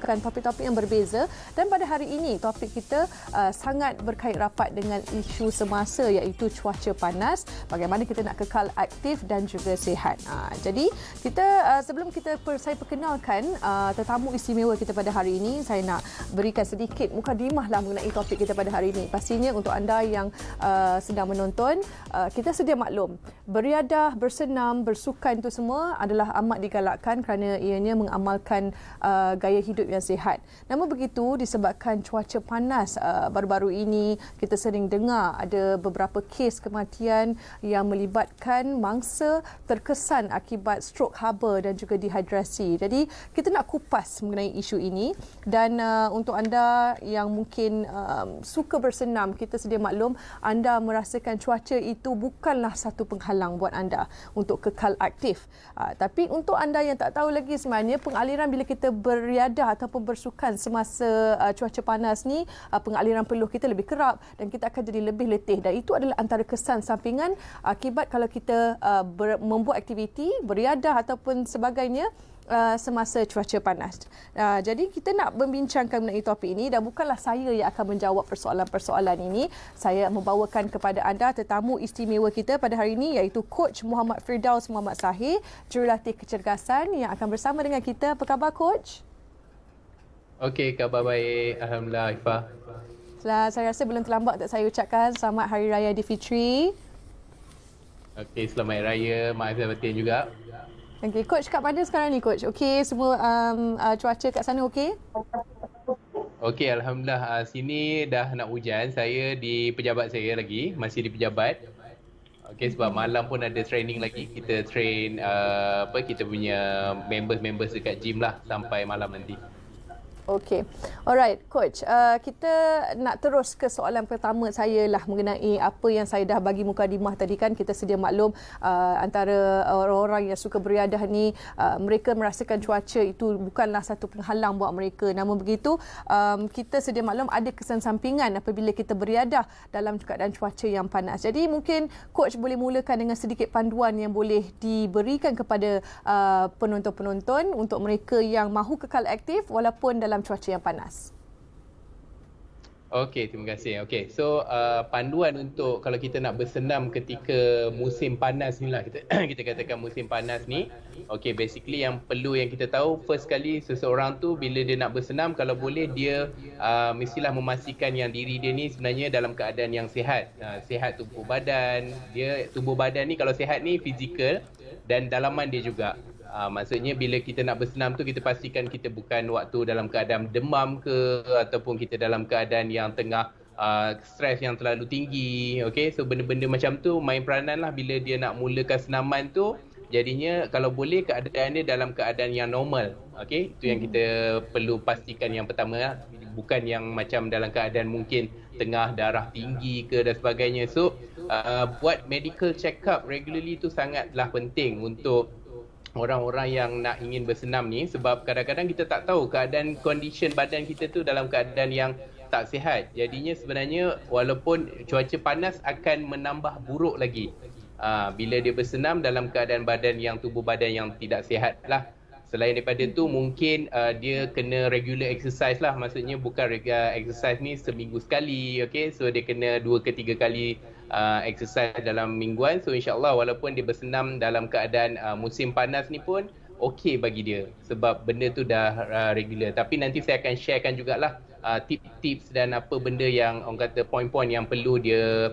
membawakan topik-topik yang berbeza, dan pada hari ini topik kita sangat berkait rapat dengan isu semasa, iaitu cuaca panas, bagaimana kita nak kekal aktif dan juga sihat. Jadi sebelum saya perkenalkan tetamu istimewa kita pada hari ini, saya nak berikan sedikit mukadimah lah mengenai topik kita pada hari ini. Pastinya untuk anda yang sedang menonton, kita sedia maklum, beriadah, bersenam, bersukan itu semua adalah amat digalakkan kerana ianya mengamalkan gaya hidup yang sihat. Namun begitu, disebabkan cuaca panas baru-baru ini, kita sering dengar ada beberapa kes kematian yang melibatkan mangsa terkesan akibat strok haba dan juga dehidrasi. Jadi kita nak kupas mengenai isu ini, dan untuk anda yang mungkin suka bersenam, kita sedia maklum anda merasakan cuaca itu bukanlah satu penghalang buat anda untuk kekal aktif. Tapi untuk anda yang tak tahu lagi, sebenarnya pengaliran bila kita beriadah ataupun bersukan semasa cuaca panas ni, pengaliran peluh kita lebih kerap dan kita akan jadi lebih letih, dan itu adalah antara kesan sampingan akibat kalau kita membuat aktiviti, beriadah ataupun sebagainya semasa cuaca panas. Jadi kita nak membincangkan mengenai topik ini, dan bukanlah saya yang akan menjawab persoalan-persoalan ini. Saya membawakan kepada anda tetamu istimewa kita pada hari ini, iaitu Coach Muhammad Firdaus Muhammad Sahir, jurulatih kecergasan yang akan bersama dengan kita. Apa khabar, Coach? Okey, khabar baik. Alhamdulillah, Ifah. Saya rasa belum terlambat untuk saya ucapkan selamat Hari Raya Aidilfitri. Okey, selamat Hari Raya. Maaf lahir batin juga. Okey, Coach, kat mana sekarang ni, Coach? Okey, semua cuaca kat sana okey? Okey, Alhamdulillah. Sini dah nak hujan. Saya di pejabat saya lagi. Masih di pejabat. Okey, sebab malam pun ada training lagi. Kita train kita punya members dekat gym lah sampai malam nanti. Okey. Alright, Coach. Kita nak terus ke soalan pertama saya lah mengenai apa yang saya dah bagi mukadimah tadi kan. Kita sedia maklum antara orang-orang yang suka beriadah ni, mereka merasakan cuaca itu bukanlah satu penghalang buat mereka. Namun begitu, kita sedia maklum ada kesan sampingan apabila kita beriadah dalam keadaan cuaca yang panas. Jadi mungkin Coach boleh mulakan dengan sedikit panduan yang boleh diberikan kepada penonton-penonton untuk mereka yang mahu kekal aktif walaupun dalam cuaca yang panas. Okey, terima kasih. Okey, so panduan untuk kalau kita nak bersenam ketika musim panas ni lah, kita katakan musim panas ni. Okey, basically yang kita tahu, first kali seseorang tu bila dia nak bersenam, kalau boleh dia mestilah memastikan yang diri dia ni sebenarnya dalam keadaan yang sihat. Sihat tubuh badan. Tubuh badan ni kalau sihat ni fizikal dan dalaman dia juga. Maksudnya bila kita nak bersenam tu, kita pastikan kita bukan waktu dalam keadaan demam ke, ataupun kita dalam keadaan yang tengah stres yang terlalu tinggi. Okay, so benda-benda macam tu main peranan lah bila dia nak mulakan senaman tu. Jadinya kalau boleh keadaan dia dalam keadaan yang normal. Okay, itu yang kita perlu pastikan yang pertama lah. Bukan yang macam dalam keadaan mungkin tengah darah tinggi ke dan sebagainya. So buat medical check up regularly tu sangatlah penting untuk orang-orang yang nak ingin bersenam ni, sebab kadang-kadang kita tak tahu keadaan condition badan kita tu dalam keadaan yang tak sihat. Jadinya sebenarnya walaupun cuaca panas akan menambah buruk lagi bila dia bersenam dalam keadaan tubuh badan yang tidak sihat lah. Selain daripada tu mungkin dia kena regular exercise lah. Maksudnya bukan exercise ni seminggu sekali. Okay? So dia kena 2 ke 3 kali exercise dalam mingguan. So insyaAllah walaupun dia bersenam dalam keadaan musim panas ni pun okey bagi dia, sebab benda tu dah regular. Tapi nanti saya akan sharekan jugalah tips-tips dan apa benda yang orang kata poin-poin yang perlu dia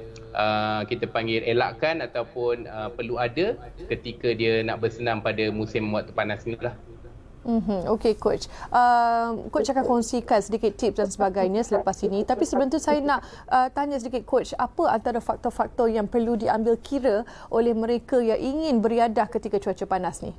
kita panggil elakkan ataupun perlu ada ketika dia nak bersenam pada musim waktu panas ni lah. Okey, Coach. Coach akan kongsikan sedikit tips dan sebagainya selepas ini. Tapi sebelum tu saya nak tanya sedikit, Coach, apa antara faktor-faktor yang perlu diambil kira oleh mereka yang ingin beriadah ketika cuaca panas ni?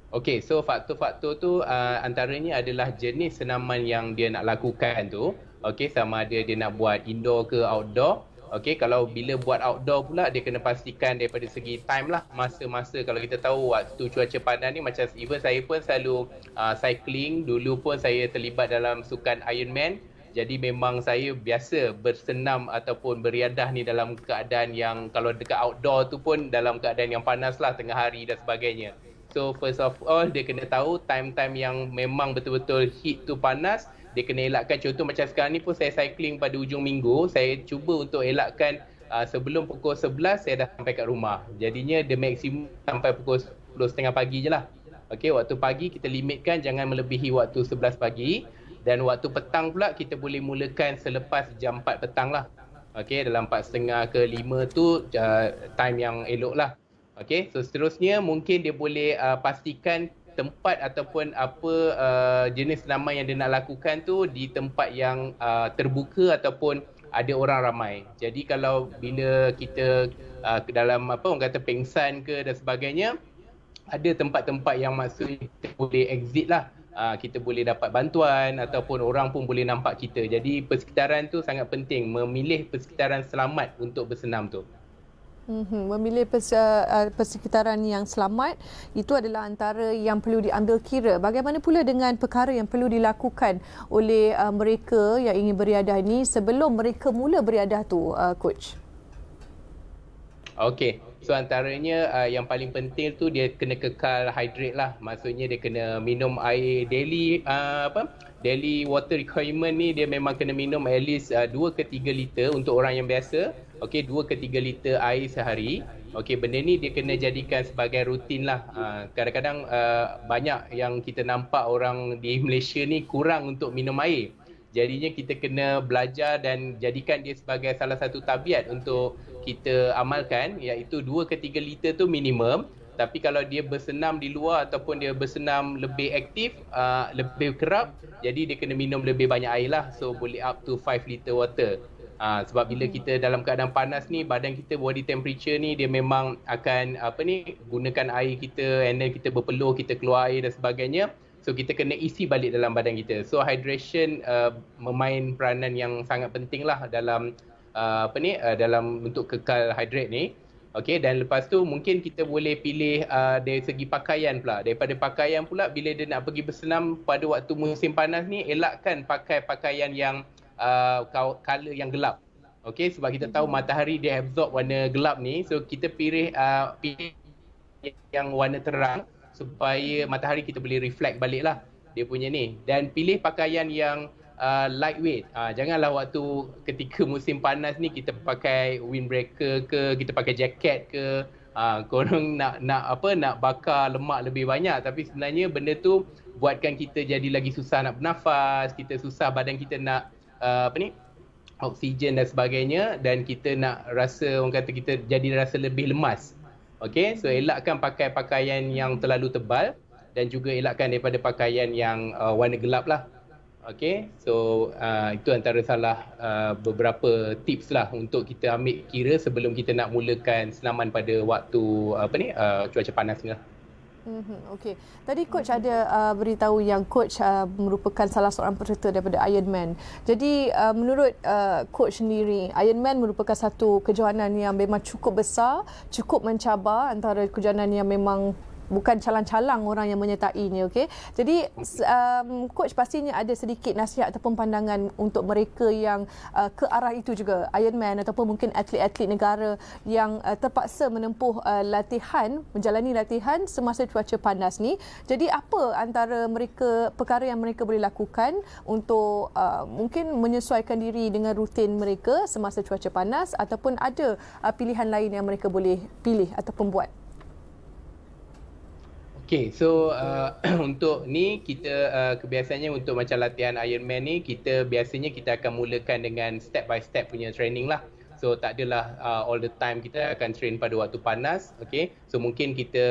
Okey, so faktor-faktor tu antaranya adalah jenis senaman yang dia nak lakukan tu. Okey, sama ada dia nak buat indoor ke outdoor. Okey, kalau bila buat outdoor pula, dia kena pastikan daripada segi time lah, masa-masa. Kalau kita tahu waktu cuaca panas ni, macam even saya pun selalu cycling. Dulu pun saya terlibat dalam sukan Ironman. Jadi memang saya biasa bersenam ataupun beriadah ni dalam keadaan yang, kalau dekat outdoor tu pun dalam keadaan yang panas lah, tengah hari dan sebagainya. So first of all, dia kena tahu time-time yang memang betul-betul heat tu panas, dia kena elakkan. Contoh macam sekarang ni pun saya cycling pada hujung minggu, saya cuba untuk elakkan sebelum pukul 11 saya dah sampai kat rumah. Jadinya the maximum sampai pukul 10.30 pagi je lah. Okey, waktu pagi kita limitkan jangan melebihi waktu 11 pagi, dan waktu petang pula kita boleh mulakan selepas jam 4 petang lah. Okey, dalam 4.30 ke 5 tu time yang elok lah. Okey, so seterusnya mungkin dia boleh pastikan tempat ataupun apa jenis senaman yang dia nak lakukan tu di tempat yang terbuka ataupun ada orang ramai. Jadi kalau bila kita dalam apa orang kata pengsan ke dan sebagainya, ada tempat-tempat yang maksudnya kita boleh exit lah. Kita boleh dapat bantuan ataupun orang pun boleh nampak kita. Jadi persekitaran tu sangat penting, memilih persekitaran selamat untuk bersenam tu. Memilih persekitaran yang selamat itu adalah antara yang perlu diambil kira. Bagaimana pula dengan perkara yang perlu dilakukan oleh mereka yang ingin beriadah ini sebelum mereka mula beriadah tu, Coach? Okey, so antaranya yang paling penting tu dia kena kekal hydrate lah. Maksudnya dia kena minum air daily, daily water requirement ni dia memang kena minum at least 2 ke 3 liter untuk orang yang biasa. Okey, 2 ke 3 liter air sehari. Okey, benda ni dia kena jadikan sebagai rutin lah. Kadang-kadang banyak yang kita nampak orang di Malaysia ni kurang untuk minum air. Jadinya kita kena belajar dan jadikan dia sebagai salah satu tabiat untuk kita amalkan, iaitu 2 ke 3 liter tu minimum. Tapi kalau dia bersenam di luar ataupun dia bersenam lebih aktif, lebih kerap, jadi dia kena minum lebih banyak air lah. So boleh up to 5 liter water. Sebab bila kita dalam keadaan panas ni, badan kita body temperature ni dia memang akan gunakan air kita, and then kita berpeluh, kita keluar air dan sebagainya. So kita kena isi balik dalam badan kita. So hydration memain peranan yang sangat penting lah dalam dalam untuk kekal hydrate ni. Okey, dan lepas tu mungkin kita boleh pilih dari segi pakaian pula. Daripada pakaian pula, bila dia nak pergi bersenam pada waktu musim panas ni, elakkan pakai pakaian yang color yang gelap. Okey, sebab kita tahu matahari dia absorb warna gelap ni. So kita pilih yang warna terang supaya matahari kita boleh reflect balik lah dia punya ni. Dan pilih pakaian yang lightweight. Janganlah waktu ketika musim panas ni kita pakai windbreaker ke, kita pakai jaket ke. Korang nak bakar lemak lebih banyak, tapi sebenarnya benda tu buatkan kita jadi lagi susah nak bernafas, kita susah badan kita nak oksigen dan sebagainya, dan kita nak rasa, orang kata kita jadi rasa lebih lemas. Okey, so elakkan pakai pakaian yang terlalu tebal dan juga elakkan daripada pakaian yang warna gelap lah. Okey, so itu antara salah beberapa tips lah untuk kita ambil kira sebelum kita nak mulakan senaman pada waktu cuaca panas ni lah. Okey. Tadi Coach ada beritahu yang Coach merupakan salah seorang peserta daripada Ironman. Jadi menurut Coach sendiri, Ironman merupakan satu kejohanan yang memang cukup besar, cukup mencabar, antara kejohanan yang memang bukan calang-calang orang yang menyertainya, okey. Jadi Coach pastinya ada sedikit nasihat ataupun pandangan untuk mereka yang ke arah itu juga, Ironman ataupun mungkin atlet-atlet negara yang terpaksa menempuh menjalani latihan semasa cuaca panas ni. Jadi apa antara perkara yang mereka boleh lakukan untuk mungkin menyesuaikan diri dengan rutin mereka semasa cuaca panas, ataupun ada pilihan lain yang mereka boleh pilih ataupun buat? Okay, so untuk ni kita kebiasaannya untuk macam latihan Ironman ni, biasanya kita akan mulakan dengan step by step punya training lah. So tak adalah all the time kita akan train pada waktu panas. Okay, so mungkin kita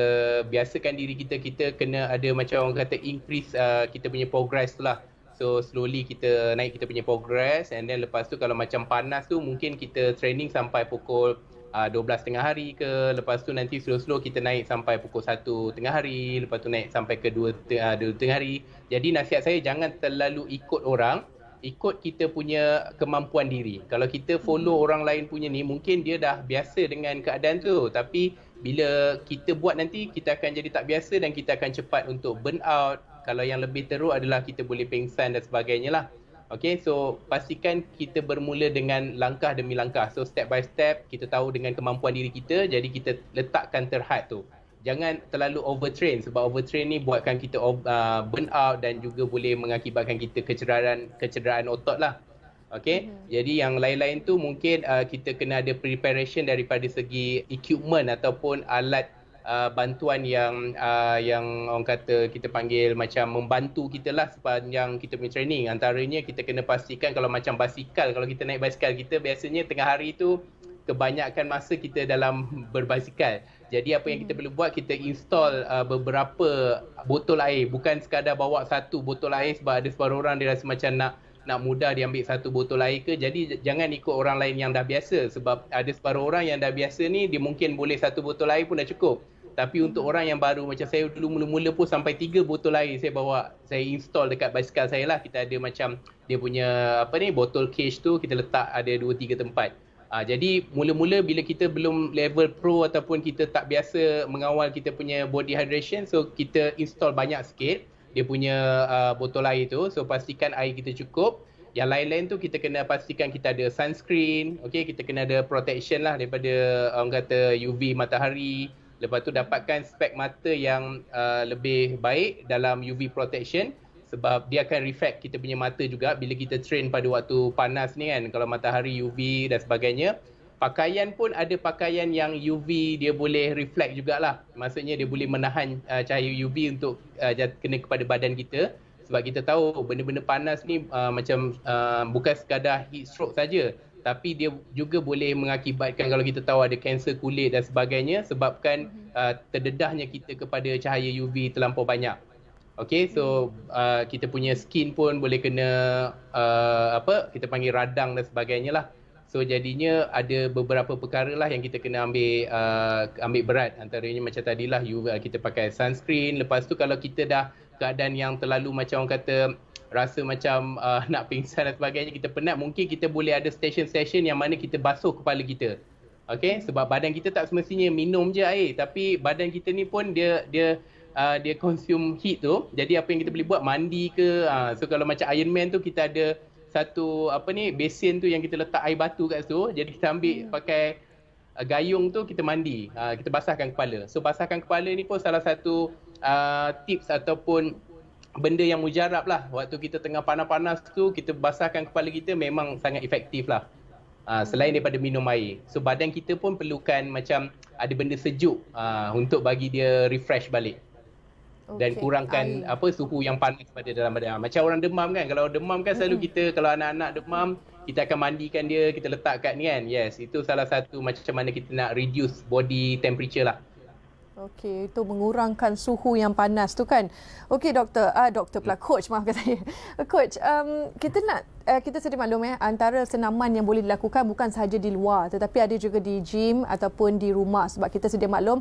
biasakan diri kita kena ada macam orang kata increase kita punya progress tu lah. So slowly kita naik kita punya progress, and then lepas tu kalau macam panas tu mungkin kita training sampai pukul 12 tengah hari ke, lepas tu nanti slow-slow kita naik sampai pukul 1 tengah hari, lepas tu naik sampai ke 2 tengah hari. Jadi nasihat saya jangan terlalu ikut orang, ikut kita punya kemampuan diri. Kalau kita follow orang lain punya ni, mungkin dia dah biasa dengan keadaan tu, tapi bila kita buat nanti kita akan jadi tak biasa dan kita akan cepat untuk burn out. Kalau yang lebih teruk adalah kita boleh pengsan dan sebagainya lah. Okay, so pastikan kita bermula dengan langkah demi langkah. So step by step, kita tahu dengan kemampuan diri kita, jadi kita letakkan terhad tu. jangan terlalu overtrain, sebab overtrain ni buatkan kita burn out dan juga boleh mengakibatkan kita kecederaan otot lah. Okay, jadi yang lain-lain tu mungkin kita kena ada preparation daripada segi equipment ataupun alat bantuan yang orang kata kita panggil macam membantu kita lah sepanjang kita punya training. Antaranya kita kena pastikan kalau macam basikal, kalau kita naik basikal, kita biasanya tengah hari tu kebanyakan masa kita dalam berbasikal. Jadi apa yang kita perlu buat, kita install beberapa botol air. Bukan sekadar bawa satu botol air, sebab ada separuh orang dia rasa macam nak mudah dia ambil satu botol air ke. Jadi jangan ikut orang lain yang dah biasa, sebab ada separuh orang yang dah biasa ni dia mungkin boleh satu botol air pun dah cukup. Tapi untuk orang yang baru macam saya dulu, mula-mula pun sampai 3 botol air saya bawa, saya install dekat basikal saya lah. Kita ada macam dia punya botol cage tu kita letak ada 2-3 tempat. Jadi mula-mula bila kita belum level pro ataupun kita tak biasa mengawal kita punya body hydration, so kita install banyak sikit dia punya botol air tu. So pastikan air kita cukup. Yang lain-lain tu kita kena pastikan kita ada sunscreen, okay, kita kena ada protection lah daripada orang kata UV matahari. Lepas tu dapatkan spek mata yang lebih baik dalam UV protection, sebab dia akan reflect kita punya mata juga bila kita train pada waktu panas ni kan, kalau matahari, UV dan sebagainya. Pakaian pun ada pakaian yang UV dia boleh reflect jugalah. Maksudnya dia boleh menahan cahaya UV untuk kena kepada badan kita. Sebab kita tahu benda-benda panas ni macam bukan sekadar heat stroke saja, tapi dia juga boleh mengakibatkan kalau kita tahu ada kanser kulit dan sebagainya, sebabkan terdedahnya kita kepada cahaya UV terlampau banyak. Okay, so kita punya skin pun boleh kena kita panggil radang dan sebagainya lah. So jadinya ada beberapa perkara lah yang kita kena ambil berat. Antaranya macam tadilah kita pakai sunscreen. Lepas tu kalau kita dah keadaan yang terlalu macam orang kata rasa macam nak pingsan dan sebagainya, kita penat, mungkin kita boleh ada station-station yang mana kita basuh kepala kita. Okay, sebab badan kita tak semestinya minum je air, tapi badan kita ni pun dia consume heat tu. Jadi apa yang kita boleh buat, mandi ke. So kalau macam Iron Man tu, kita ada satu basin tu yang kita letak air batu kat situ. Jadi kita ambil pakai gayung tu, kita mandi, kita basahkan kepala. So basahkan kepala ni pun salah satu tips ataupun benda yang mujarab lah. Waktu kita tengah panas-panas tu, kita basahkan kepala kita, memang sangat efektif lah. Selain daripada minum air. So badan kita pun perlukan macam ada benda sejuk untuk bagi dia refresh balik. Dan kurangkan suhu yang panas pada dalam badan. Macam orang demam kan, kalau demam kan selalu kita, kalau anak-anak demam, kita akan mandikan dia, kita letak kat ni kan. Yes, itu salah satu macam mana kita nak reduce body temperature lah. Okey, itu mengurangkan suhu yang panas tu kan. Okey doktor, doktor pula, coach, maafkan saya. Coach, kita sedia maklum antara senaman yang boleh dilakukan bukan sahaja di luar, tetapi ada juga di gym ataupun di rumah. Sebab kita sedia maklum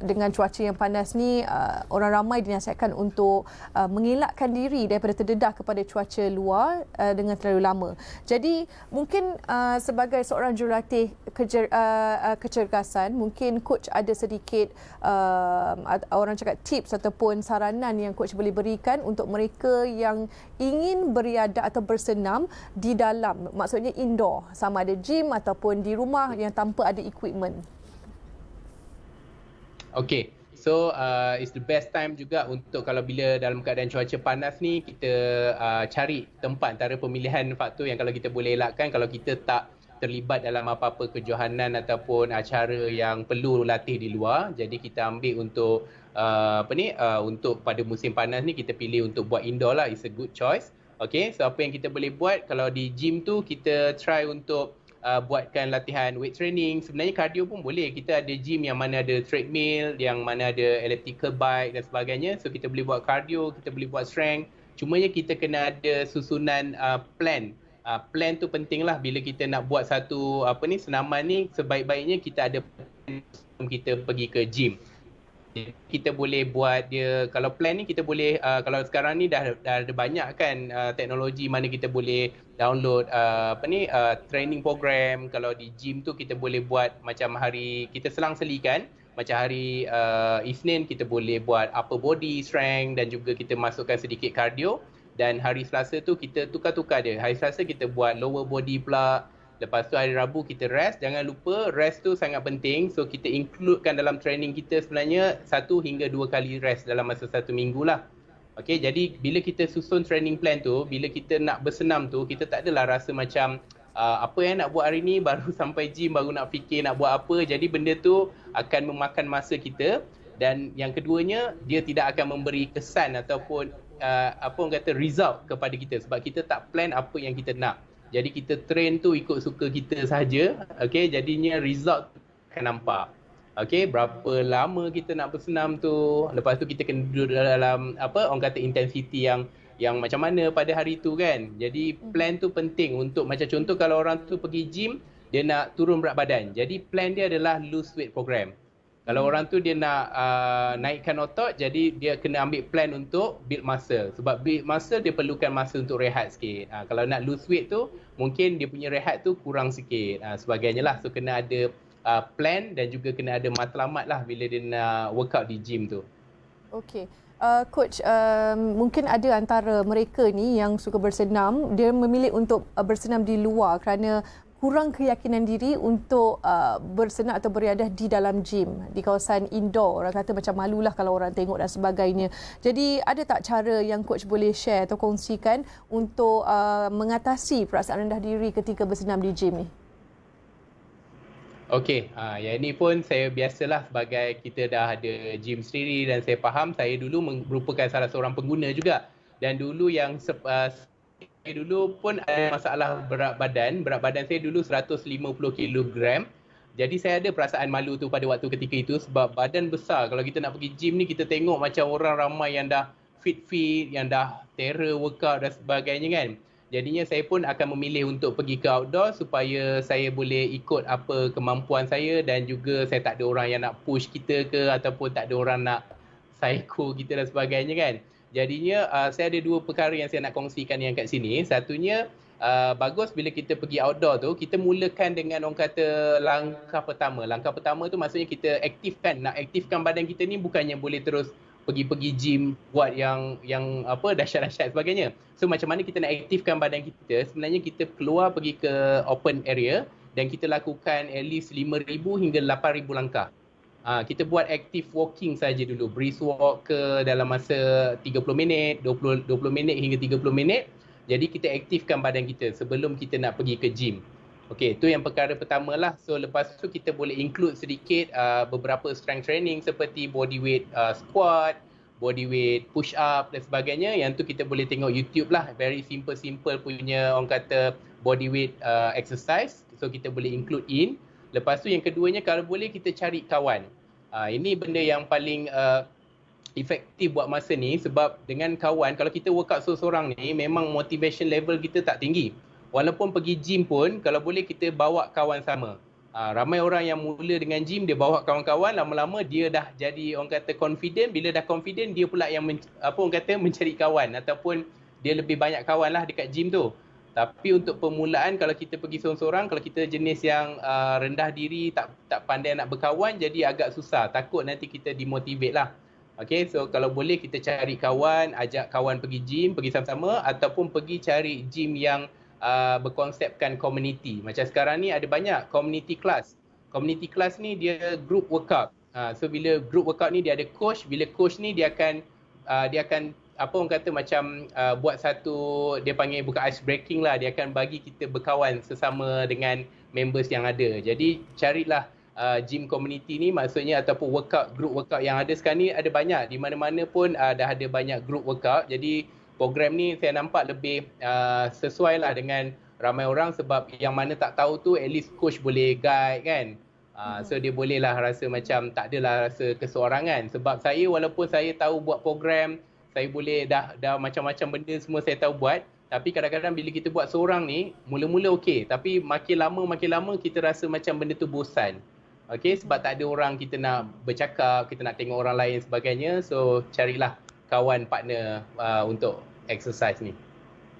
dengan cuaca yang panas ni, orang ramai dinasihatkan untuk mengelakkan diri daripada terdedah kepada cuaca luar dengan terlalu lama. Jadi mungkin sebagai seorang jurulatih kecergasan, mungkin coach ada sedikit orang cakap tips ataupun saranan yang coach boleh berikan untuk mereka yang ingin beriadah atau bersenam di dalam, maksudnya indoor, sama ada gym ataupun di rumah yang tanpa ada equipment. Okay, so it's the best time juga untuk kalau bila dalam keadaan cuaca panas ni, kita cari tempat. Antara pemilihan faktor yang kalau kita boleh elakkan, kalau kita tak terlibat dalam apa-apa kejohanan ataupun acara yang perlu latih di luar. Jadi kita ambil untuk untuk pada musim panas ni, kita pilih untuk buat indoor lah. It's a good choice. Okay, so apa yang kita boleh buat, kalau di gym tu kita try untuk buatkan latihan weight training. Sebenarnya cardio pun boleh. Kita ada gym yang mana ada treadmill, yang mana ada elliptical bike dan sebagainya. So kita boleh buat cardio, kita boleh buat strength. Cumanya kita kena ada susunan plan. Plan tu penting lah bila kita nak buat satu senaman ni. Sebaik-baiknya kita ada plan kita pergi ke gym. Kita boleh buat dia, kalau plan ni kita boleh, kalau sekarang ni dah ada banyak kan teknologi mana kita boleh download training program. Kalau di gym tu kita boleh buat macam hari, kita selang-selikan. Macam hari Isnin kita boleh buat upper body strength dan juga kita masukkan sedikit cardio. Dan hari Selasa tu kita tukar-tukar dia. Hari Selasa kita buat lower body pula. Lepas tu hari Rabu kita rest. Jangan lupa rest tu sangat penting. So kita includekan dalam training kita sebenarnya 1 hingga 2 kali rest dalam masa 1 minggu lah. Okay, jadi bila kita susun training plan tu, bila kita nak bersenam tu, kita tak adalah rasa macam apa yang nak buat hari ni, baru sampai gym, baru nak fikir nak buat apa. Jadi benda tu akan memakan masa kita. Dan yang keduanya, dia tidak akan memberi kesan ataupun apa orang kata result kepada kita. Sebab kita tak plan apa yang kita nak. Jadi kita train tu ikut suka kita sahaja. Okay, jadinya result akan nampak. Okay, berapa lama kita nak bersenam tu. Lepas tu kita kena duduk dalam apa orang kata intensity yang macam mana pada hari tu kan. Jadi plan tu penting untuk macam contoh kalau orang tu pergi gym, dia nak turun berat badan. Jadi plan dia adalah lose weight program. Kalau orang tu dia nak naikkan otot, jadi dia kena ambil plan untuk build muscle. Sebab build muscle dia perlukan masa untuk rehat sikit. Kalau nak lose weight tu, mungkin dia punya rehat tu kurang sikit. Sebagainya lah. So kena ada plan dan juga kena ada matlamat lah bila dia nak workout di gym tu. Okey. Coach, mungkin ada antara mereka ni yang suka bersenam, dia memilih untuk bersenam di luar kerana kurang keyakinan diri untuk bersenam atau beriadah di dalam gym, di kawasan indoor. Orang kata macam malulah kalau orang tengok dan sebagainya. Jadi ada tak cara yang coach boleh share atau kongsikan untuk mengatasi perasaan rendah diri ketika bersenam di gym ni? Okey, yang ini pun saya biasalah sebagai kita dah ada gym sendiri dan saya faham saya dulu merupakan salah seorang pengguna juga. Dan dulu yang saya dulu pun ada masalah berat badan. Berat badan saya dulu 150 kg. Jadi saya ada perasaan malu tu pada waktu ketika itu sebab badan besar. Kalau kita nak pergi gym ni kita tengok macam orang ramai yang dah fit, yang dah terror workout dan sebagainya kan. Jadinya saya pun akan memilih untuk pergi ke outdoor supaya saya boleh ikut apa kemampuan saya dan juga saya tak ada orang yang nak push kita ke ataupun tak ada orang nak psycho kita dan sebagainya kan. Jadinya saya ada 2 perkara yang saya nak kongsikan yang kat sini. Satunya bagus bila kita pergi outdoor tu, kita mulakan dengan orang kata langkah pertama. Langkah pertama tu maksudnya kita nak aktifkan badan kita ni bukannya boleh terus pergi gym buat yang apa dahsyat-dahsyat sebagainya. So macam mana kita nak aktifkan badan kita? Sebenarnya kita keluar pergi ke open area dan kita lakukan at least 5,000 hingga 8,000 langkah. Kita buat active walking saja dulu, brisk walk ke dalam masa 30 minit, 20 minit hingga 30 minit. Jadi kita aktifkan badan kita sebelum kita nak pergi ke gym. Okey, itu yang perkara pertama lah. So lepas tu kita boleh include sedikit beberapa strength training seperti body weight squat, body weight push up dan sebagainya. Yang tu kita boleh tengok YouTube lah, very simple punya orang kata body weight exercise. So kita boleh include in. Lepas tu yang keduanya kalau boleh kita cari kawan. Ini benda yang paling efektif buat masa ni sebab dengan kawan, kalau kita workout seorang ni memang motivation level kita tak tinggi. Walaupun pergi gym pun kalau boleh kita bawa kawan sama. Ramai orang yang mula dengan gym dia bawa kawan-kawan, lama-lama dia dah jadi orang kata confident. Bila dah confident dia pula yang mencari kawan ataupun dia lebih banyak kawan lah dekat gym tu. Tapi untuk permulaan kalau kita pergi seorang-seorang, kalau kita jenis yang rendah diri, tak pandai nak berkawan, jadi agak susah. Takut nanti kita demotivate lah. Okay, so kalau boleh kita cari kawan, ajak kawan pergi gym, pergi sama-sama ataupun pergi cari gym yang berkonsepkan community. Macam sekarang ni ada banyak community class. Community class ni dia group workout. So bila group workout ni dia ada coach, bila coach ni dia akan apa orang kata macam buat satu, dia panggil bukan ice breaking lah, dia akan bagi kita berkawan sesama dengan members yang ada. Jadi carilah gym community ni, maksudnya ataupun group workout yang ada sekarang ni ada banyak. Di mana-mana pun dah ada banyak group workout. Jadi program ni saya nampak lebih sesuai lah dengan ramai orang sebab yang mana tak tahu tu at least coach boleh guide kan. So dia boleh lah rasa macam tak adalah rasa keseorangan. Sebab saya walaupun saya tahu buat program, saya boleh dah macam-macam benda semua saya tahu buat. Tapi kadang-kadang bila kita buat seorang ni, mula-mula okey. Tapi makin lama kita rasa macam benda tu bosan. Okey, sebab tak ada orang kita nak bercakap, kita nak tengok orang lain sebagainya. So carilah kawan partner untuk exercise ni.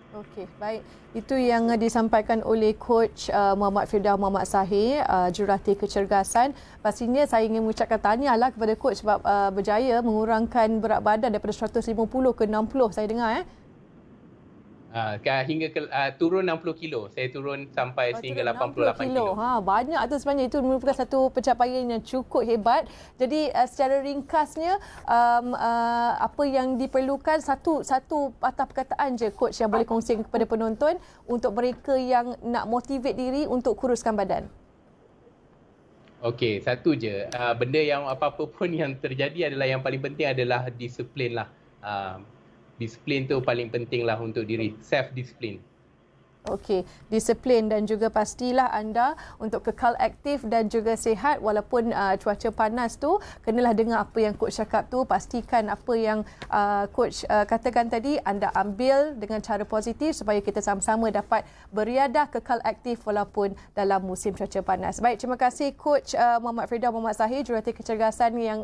Okey, baik. Itu yang disampaikan oleh Coach Muhammad Firdaus Muhammad Sahir, Jurulatih Kecergasan. Pastinya saya ingin mengucapkan tahniahlah kepada Coach sebab berjaya mengurangkan berat badan daripada 150 ke 60 saya dengar. Hingga turun 60 kilo. Saya turun sampai sehingga 88 kilo. Banyak tu sebenarnya. Itu merupakan satu pencapaian yang cukup hebat. Jadi secara ringkasnya apa yang diperlukan, satu patah perkataan je coach yang boleh kongsi kepada penonton untuk mereka yang nak motivate diri untuk kuruskan badan. Okey, satu je. Benda yang apa-apa pun yang terjadi adalah yang paling penting adalah disiplin lah. Disiplin tu paling penting lah untuk diri. Self-disiplin. Okey, disiplin dan juga pastilah anda untuk kekal aktif dan juga sihat walaupun cuaca panas tu. Kenalah dengar apa yang coach cakap tu. Pastikan apa yang coach katakan tadi anda ambil dengan cara positif supaya kita sama-sama dapat beriadah kekal aktif walaupun dalam musim cuaca panas. Baik, terima kasih coach Muhammad Firdaus Muhammad Zahir, Jurulatih Kecergasan yang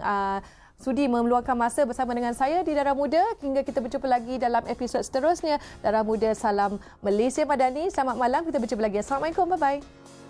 sudi meluangkan masa bersama dengan saya di Darah Muda. Hingga kita berjumpa lagi dalam episod seterusnya. Darah Muda, salam Malaysia Madani. Selamat malam, kita berjumpa lagi. Assalamualaikum, bye-bye.